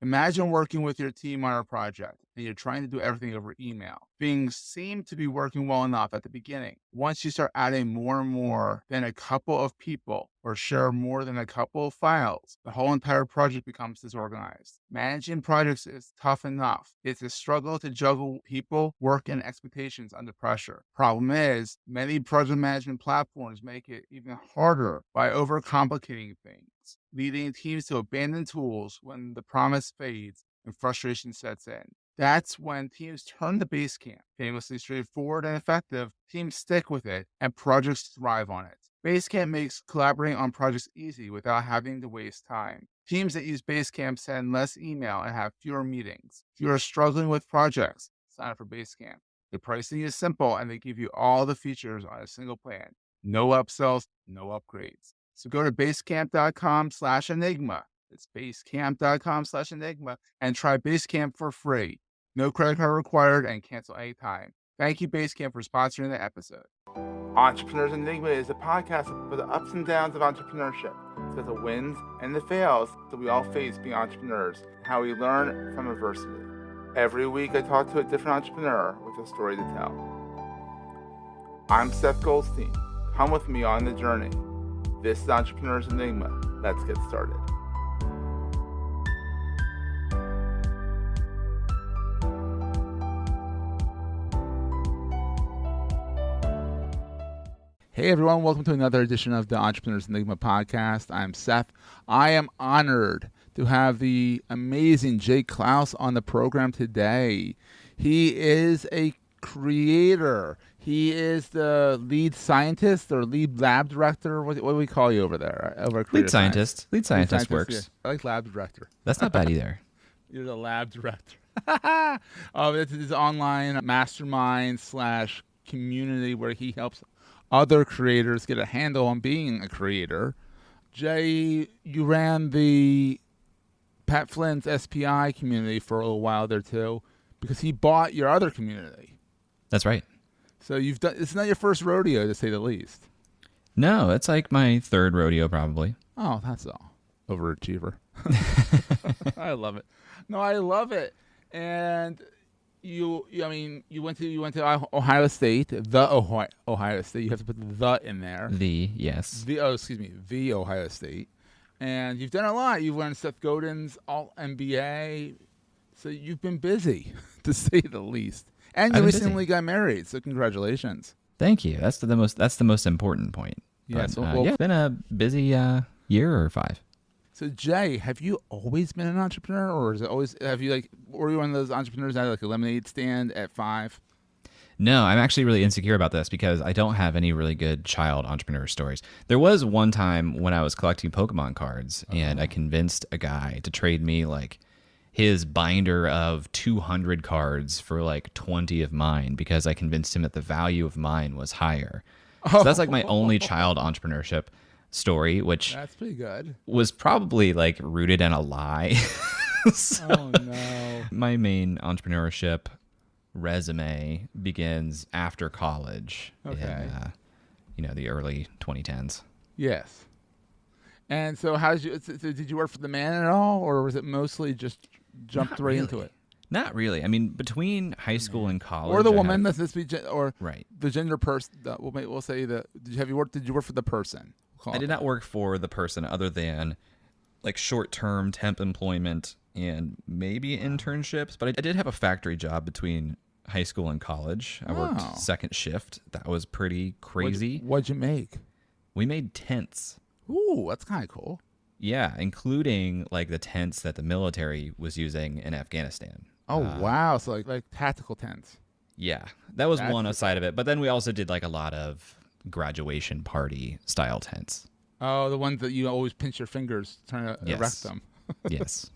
Imagine working with your team on a project and you're trying to do everything over email. Things seem to be working well enough at the beginning. Once you start adding more and more than a couple of people or share more than a couple of files, the whole entire project becomes disorganized. Managing projects is tough enough. It's a struggle to juggle people, work, and expectations under pressure. Problem is, many project management platforms make it even harder by overcomplicating things, leading teams to abandon tools when the promise fades and frustration sets in. That's when teams turn to Basecamp. Famously straightforward and effective, teams stick with it, and projects thrive on it. Basecamp makes collaborating on projects easy without having to waste time. Teams that use Basecamp send less email and have fewer meetings. If you are struggling with projects, sign up for Basecamp. The pricing is simple, and they give you all the features on a single plan. No upsells, no upgrades. So go to basecamp.com/enigma. It's basecamp.com/enigma and try Basecamp for free. No credit card required and cancel anytime. Thank you, Basecamp, for sponsoring the episode. Entrepreneurs Enigma is a podcast for the ups and downs of entrepreneurship. So the wins and the fails that we all face being entrepreneurs, how we learn from adversity. Every week I talk to a different entrepreneur with a story to tell. I'm Seth Goldstein. Come with me on the journey. This is Entrepreneurs Enigma. Let's get started. Hey everyone, welcome to another edition of the Entrepreneurs Enigma podcast. I'm Seth. I am honored to have the amazing Clouse on the program today. He is a creator. He is the lead scientist or lead lab director. What do we call you over there? Lead scientist. Lead scientist works. Yeah. I like lab director. That's not bad either. You're the lab director. This is online mastermind / community where he helps other creators get a handle on being a creator. Jay, you ran the Pat Flynn's SPI community for a little while there too, because he bought your other community. That's right. So it's not your first rodeo, to say the least. No, it's like my third rodeo probably. Oh, that's all. Overachiever. I love it. No, I love it. And you went to Ohio State, Ohio State. You have to put the in there. The Ohio State. And you've done a lot. You've learned Seth Godin's All-NBA. So you've been busy, to say the least. And you recently got married, so congratulations. Thank you. That's the most important point. Yeah, it's been a busy year or 5. So Jay, have you always been an entrepreneur, or is it always were you one of those entrepreneurs that had like a lemonade stand at 5? No, I'm actually really insecure about this because I don't have any really good child entrepreneur stories. There was one time when I was collecting Pokemon cards, and I convinced a guy to trade me like his binder of 200 cards for like 20 of mine because I convinced him that the value of mine was higher. So that's like my only child entrepreneurship story, which that's pretty good. Was probably like rooted in a lie. Oh no. My main entrepreneurship resume begins after college. Okay. In the early 2010s. Yes. And so did you work for the man at all, or was it mostly just jumped right into it? Not really. I mean, between high school and college, or the woman, right? The gender person. We'll say that. Did you work for the person? I did not work for the person, other than like short-term temp employment and maybe internships. But I did have a factory job between high school and college. I worked second shift. That was pretty crazy. What'd you make? We made tents. Ooh, that's kind of cool. Yeah, including like the tents that the military was using in Afghanistan. Oh, wow. So like tactical tents. Yeah, that was one side of it. But then we also did like a lot of graduation party style tents. Oh, the ones that you always pinch your fingers trying to erect them. Yes.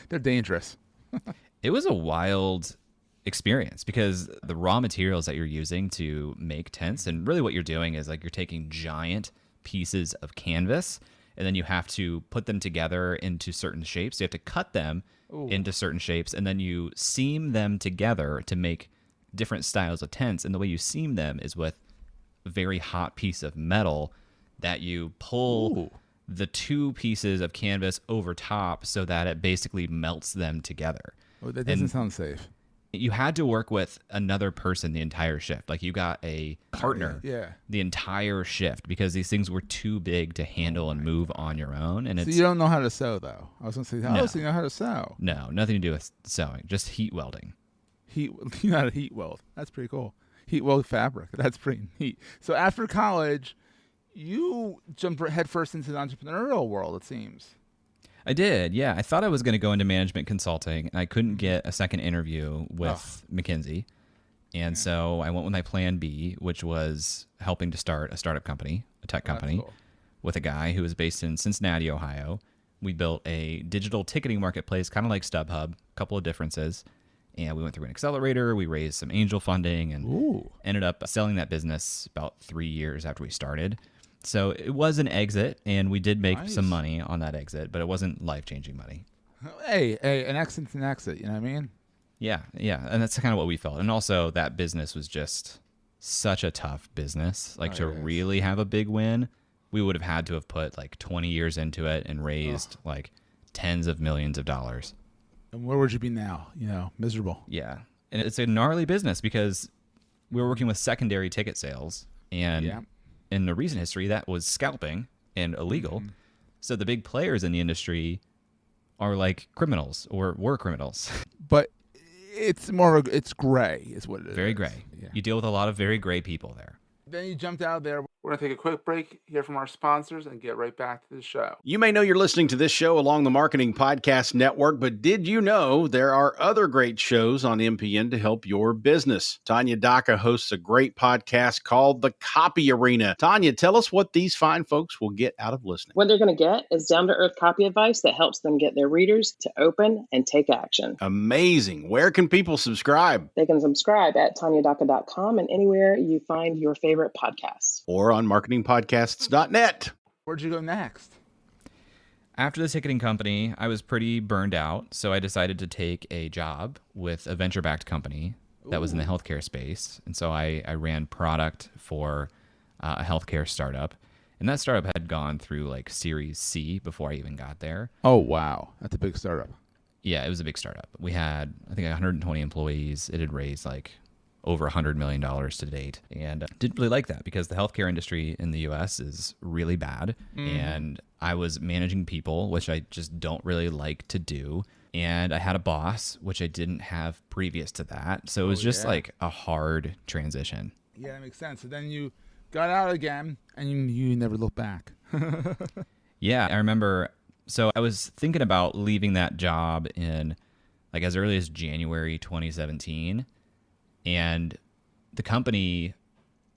They're dangerous. It was a wild experience because the raw materials that you're using to make tents, and really what you're doing is like you're taking giant pieces of canvas and then you have to put them together into certain shapes. You have to cut them into certain shapes, and then you seam them together to make different styles of tents. And the way you seam them is with a very hot piece of metal that you pull the two pieces of canvas over top so that it basically melts them together. Oh, that doesn't sound safe. You had to work with another person the entire shift. Like you got a partner the entire shift because these things were too big to handle and move on your own. And so you don't know how to sew, though. I was going to say, no. So you know how to sew? No, nothing to do with sewing, just heat welding. You know how to heat weld. That's pretty cool. Heat weld fabric. That's pretty neat. So after college, you jumped headfirst into the entrepreneurial world, it seems. I did, yeah. I thought I was going to go into management consulting, and I couldn't get a second interview with McKinsey. And so I went with my plan B, which was helping to start a startup company, a tech company, cool. with a guy who was based in Cincinnati, Ohio. We built a digital ticketing marketplace, kind of like StubHub, a couple of differences. And we went through an accelerator. We raised some angel funding and ended up selling that business about 3 years after we started. So it was an exit, and we did make some money on that exit, but it wasn't life-changing money. Hey, an exit's an exit, you know what I mean? Yeah, and that's kind of what we felt. And also, that business was just such a tough business. Like, to really have a big win, we would have had to have put, like, 20 years into it and raised, like, tens of millions of dollars. And where would you be now? You know, miserable. Yeah. And it's a gnarly business because we were working with secondary ticket sales, and in the recent history, that was scalping and illegal. Mm-hmm. So the big players in the industry are like criminals or were criminals. But it's it's gray is what it is. Very gray. Yeah. You deal with a lot of very gray people there. Then you jumped out there. We're going to take a quick break, hear from our sponsors, and get right back to the show. You may know you're listening to this show along the Marketing Podcast Network, but did you know there are other great shows on MPN to help your business? Tanya Daka hosts a great podcast called The Copy Arena. Tanya, tell us what these fine folks will get out of listening. What they're going to get is down-to-earth copy advice that helps them get their readers to open and take action. Amazing. Where can people subscribe? They can subscribe at tanyadaka.com and anywhere you find your favorite podcasts. Or on marketingpodcasts.net. Where'd you go next? After the ticketing company, I was pretty burned out, so I decided to take a job with a venture-backed company that was in the healthcare space. And so I ran product for a healthcare startup. And that startup had gone through like Series C before I even got there. Oh, wow. That's a big startup. Yeah, it was a big startup. We had, I think, 120 employees. It had raised like over $100 million to date. And didn't really like that because the healthcare industry in the US is really bad. And I was managing people, which I just don't really like to do. And I had a boss, which I didn't have previous to that. So it was just like a hard transition. Yeah, that makes sense. So then you got out again and you never looked back. Yeah, I remember. So I was thinking about leaving that job in like as early as January 2017. And the company,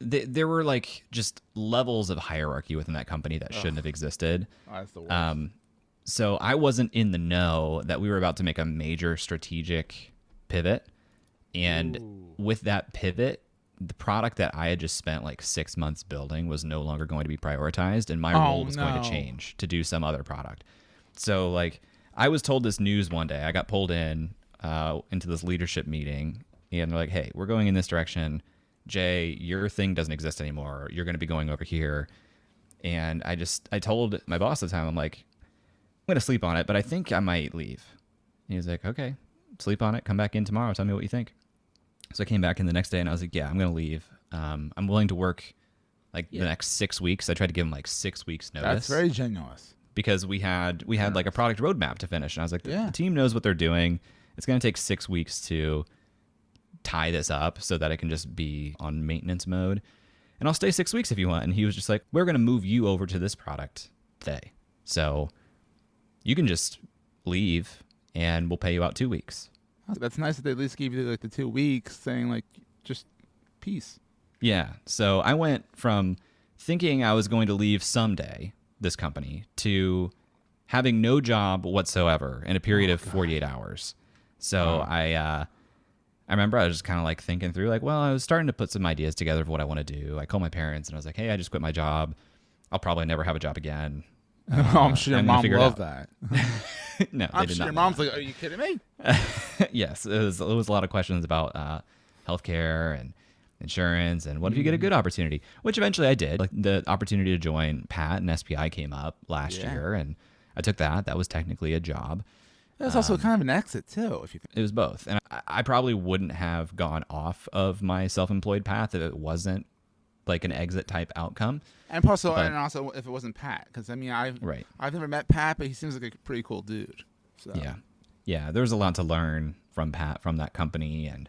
there were like just levels of hierarchy within that company that shouldn't have existed. Oh, that's the worst. So I wasn't in the know that we were about to make a major strategic pivot. And with that pivot, the product that I had just spent like 6 months building was no longer going to be prioritized. And my role was going to change to do some other product. So like I was told this news one day. I got pulled in into this leadership meeting. And they're like, hey, we're going in this direction. Jay, your thing doesn't exist anymore. You're going to be going over here. And I told my boss at the time, I'm like, I'm going to sleep on it, but I think I might leave. And he was like, okay, sleep on it. Come back in tomorrow. Tell me what you think. So I came back in the next day and I was like, yeah, I'm going to leave. I'm willing to work like the next 6 weeks. I tried to give him like 6 weeks notice. That's very generous. Because we had like a product roadmap to finish. And I was like, the team knows what they're doing. It's going to take 6 weeks to tie this up so that I can just be on maintenance mode. And I'll stay 6 weeks if you want. And he was just like, we're going to move you over to this product today. So you can just leave and we'll pay you out 2 weeks. That's nice that they at least gave you like the 2 weeks saying like, just peace. Yeah. So I went from thinking I was going to leave someday, this company, to having no job whatsoever in a period of 48 hours. So I remember I was just kind of like thinking through like, well, I was starting to put some ideas together of what I want to do. I called my parents and I was like, hey, I just quit my job. I'll probably never have a job again. I'm sure your mom loved that. No, I'm they did sure not. your mom's like, are you kidding me? Yes, it was a lot of questions about healthcare and insurance, and what if you get a good opportunity? Which eventually I did. Like the opportunity to join Pat and SPI came up last year, and I took that. That was technically a job. That's also kind of an exit too, if you think. It was both, and I probably wouldn't have gone off of my self-employed path if it wasn't like an exit type outcome. And also if it wasn't Pat, because I mean I've never met Pat, but he seems like a pretty cool dude. So. Yeah. There was a lot to learn from Pat from that company, and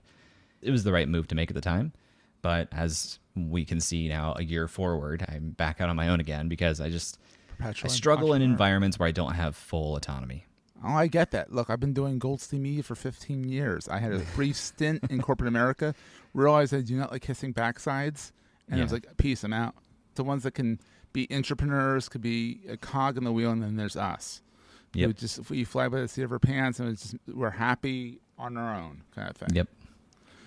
it was the right move to make at the time. But as we can see now, a year forward, I'm back out on my own again because I struggle in environments where I don't have full autonomy. Oh, I get that. Look, I've been doing Goldstein Media for 15 years. I had a brief stint in corporate America, realized I do not like kissing backsides, and I was like, peace, I'm out. The ones that can be entrepreneurs, could be a cog in the wheel, and then there's us. Yep. We fly by the seat of our pants, and we're happy on our own kind of thing.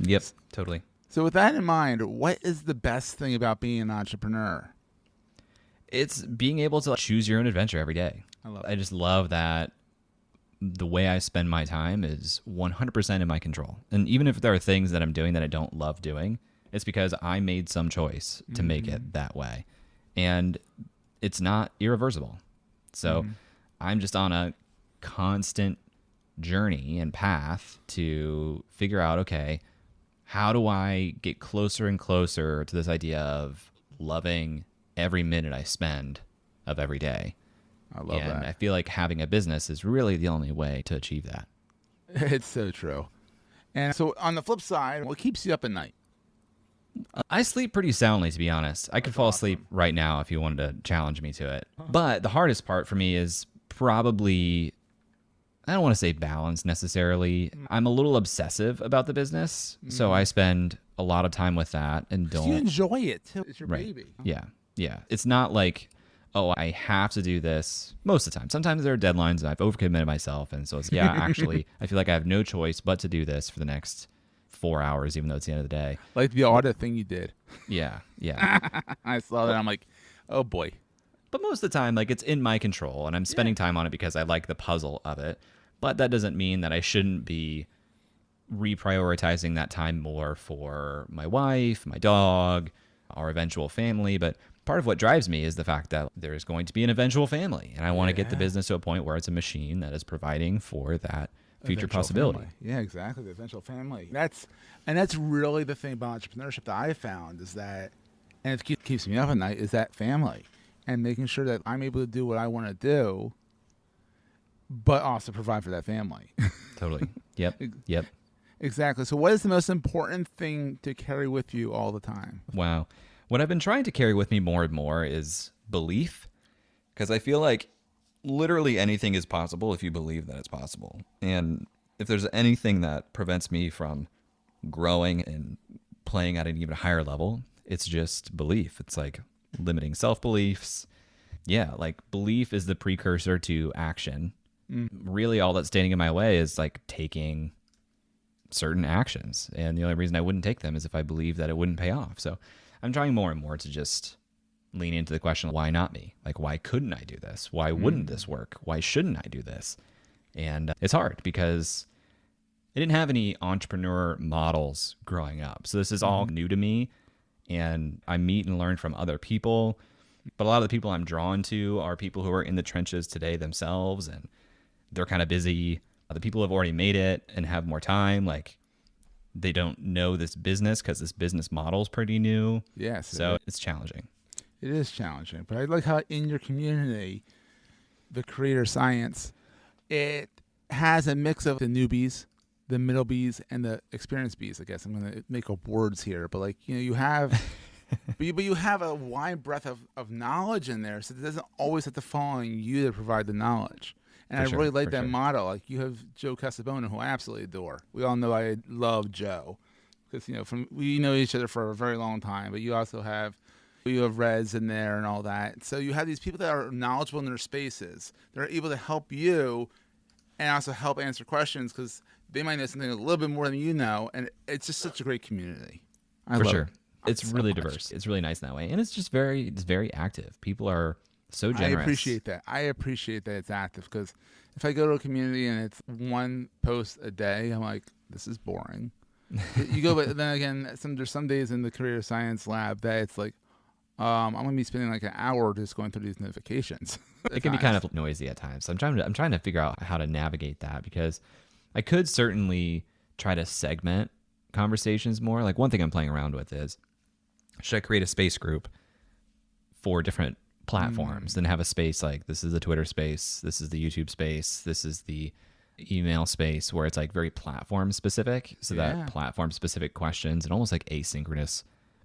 Yep, totally. So with that in mind, what is the best thing about being an entrepreneur? It's being able to choose your own adventure every day. I just love that the way I spend my time is 100% in my control. And even if there are things that I'm doing that I don't love doing, it's because I made some choice to make it that way. And it's not irreversible. So I'm just on a constant journey and path to figure out, okay, how do I get closer and closer to this idea of loving every minute I spend of every day? I love that. And I feel like having a business is really the only way to achieve that. It's so true. And so on the flip side, what keeps you up at night? I sleep pretty soundly, to be honest. I could fall asleep right now if you wanted to challenge me to it. But the hardest part for me is probably, I don't want to say balance necessarily. I'm a little obsessive about the business, so I spend a lot of time with that and don't. You enjoy it too. It's your baby. Yeah. It's not like, oh, I have to do this most of the time. Sometimes there are deadlines and I've overcommitted myself, and so it's actually, I feel like I have no choice but to do this for the next 4 hours, even though it's the end of the day. Like the audit thing you did. Yeah. I saw that. I'm like, oh boy. But most of the time, like, it's in my control, and I'm spending time on it because I like the puzzle of it. But that doesn't mean that I shouldn't be reprioritizing that time more for my wife, my dog, our eventual family. But part of what drives me is the fact that there is going to be an eventual family, and I want to get the business to a point where it's a machine that is providing for that future possibility. Family. Yeah, exactly. The eventual family. That's really the thing about entrepreneurship that I found is that, and it keeps me up at night, is that family and making sure that I'm able to do what I want to do, but also provide for that family. Totally. Yep. Exactly. So what is the most important thing to carry with you all the time? Wow. What I've been trying to carry with me more and more is belief, because I feel like literally anything is possible if you believe that it's possible. And if there's anything that prevents me from growing and playing at an even higher level, it's just belief. It's like limiting self-beliefs. Yeah, like belief is the precursor to action. Really all that's standing in my way is like taking certain actions. And the only reason I wouldn't take them is if I believe that it wouldn't pay off. So I'm trying more and more to just lean into the question, why not me? Like, why couldn't I do this? Why wouldn't this work? Why shouldn't I do this? And it's hard because I didn't have any entrepreneur models growing up. So this is all new to me, and I meet and learn from other people. But a lot of the people I'm drawn to are people who are in the trenches today themselves, and they're kind of busy. The people who have already made it and have more time, like, they don't know this business because this business model is pretty new. Yes. So it's challenging. It is challenging, but I like how in your community, the creator science, it has a mix of the newbies, the middle bees, and the experienced bees. I guess I'm going to make up words here, but like, you have, but you have a wide breadth of knowledge in there, so it doesn't always have to fall on you to provide the knowledge. And I really like that model. Like, you have Joe Casabona, who I absolutely adore. We all know I love Joe because we know each other for a very long time. But you have Reds in there and all that. So you have these people that are knowledgeable in their spaces. They're able to help you and also help answer questions because they might know something a little bit more than you know. And it's just such a great community. For sure. It's really diverse. It's really nice in that way. And it's just very active. People are so generous. I appreciate that it's active because if I go to a community and it's one post a day, I'm like, this is boring. You go, but then again, there's some days in the career science lab that it's like, I'm going to be spending like an hour just going through these notifications. It can be kind of noisy at times. So I'm trying to figure out how to navigate that, because I could certainly try to segment conversations more. Like, one thing I'm playing around with is, should I create a space group for different platforms, then have a space like, this is the Twitter space, this is the YouTube space, this is the email space, where it's like very platform specific, so that platform specific questions and almost like asynchronous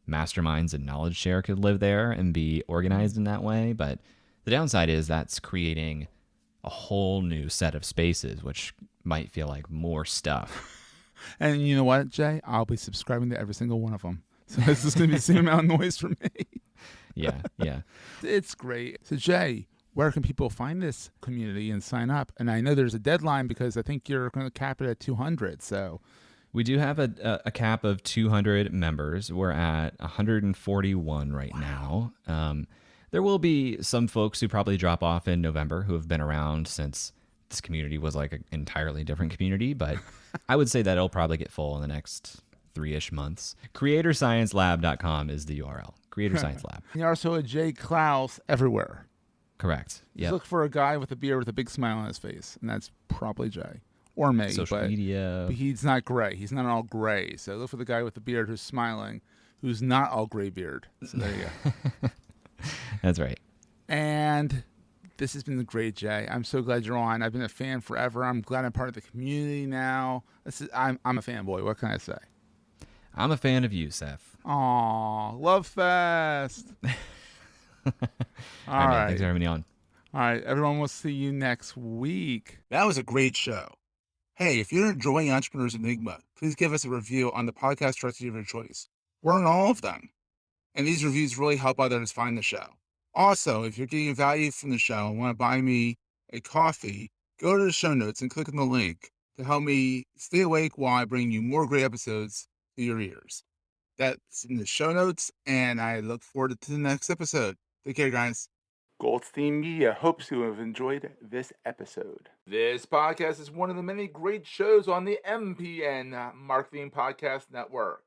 masterminds and knowledge share could live there and be organized in that way. But the downside is that's creating a whole new set of spaces, which might feel like more stuff. And you know what, Jay? I'll be subscribing to every single one of them. So this is going to be the same amount of noise for me. Yeah. It's great. So, Jay, where can people find this community and sign up? And I know there's a deadline, because I think you're going to cap it at 200. So we do have a cap of 200 members. We're at 141 right now. There will be some folks who probably drop off in November who have been around since this community was like an entirely different community, but I would say that it'll probably get full in the next 3-ish months. CreatorscienceLab.com is the URL. Creator Science Lab. You're also a Jay Clouse everywhere. Correct. Yeah. Look for a guy with a beard with a big smile on his face, and that's probably Jay or me. Social media. But he's not gray. He's not all gray. So look for the guy with the beard who's smiling, who's not all gray beard. So there you go. That's right. And this has been great, Jay. I'm so glad you're on. I've been a fan forever. I'm glad I'm part of the community now. I'm a fanboy. What can I say? I'm a fan of you, Seth. Aw, Love Fest. All right. Thanks for having me on. All right, everyone, we'll see you next week. That was a great show. Hey, if you're enjoying Entrepreneurs Enigma, please give us a review on the podcast directory of your choice. We're on all of them. And these reviews really help others find the show. Also, if you're getting value from the show and want to buy me a coffee, go to the show notes and click on the link to help me stay awake while I bring you more great episodes to your ears. That's in the show notes, and I look forward to the next episode. Take care, guys. Goldstein Media hopes you have enjoyed this episode. This podcast is one of the many great shows on the MPN Marketing Podcast Network.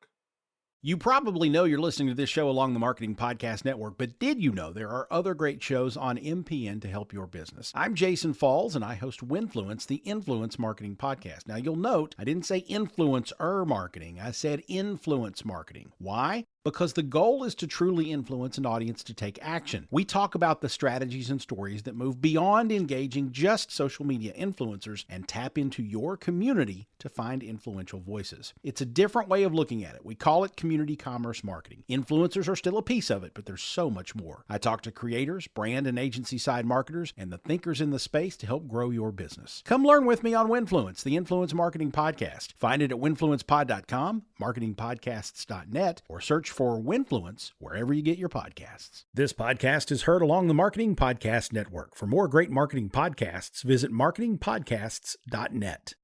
You probably know you're listening to this show along the Marketing Podcast Network, but did you know there are other great shows on MPN to help your business? I'm Jason Falls, and I host Winfluence, the Influence Marketing Podcast. Now, you'll note I didn't say influencer marketing. I said influence marketing. Why? Because the goal is to truly influence an audience to take action. We talk about the strategies and stories that move beyond engaging just social media influencers and tap into your community to find influential voices. It's a different way of looking at it. We call it community commerce marketing. Influencers are still a piece of it, but there's so much more. I talk to creators, brand and agency side marketers, and the thinkers in the space to help grow your business. Come learn with me on Winfluence, the Influence Marketing Podcast. Find it at winfluencepod.com, marketingpodcasts.net, or search for Winfluence wherever you get your podcasts. This podcast is heard along the Marketing Podcast Network. For more great marketing podcasts, visit marketingpodcasts.net.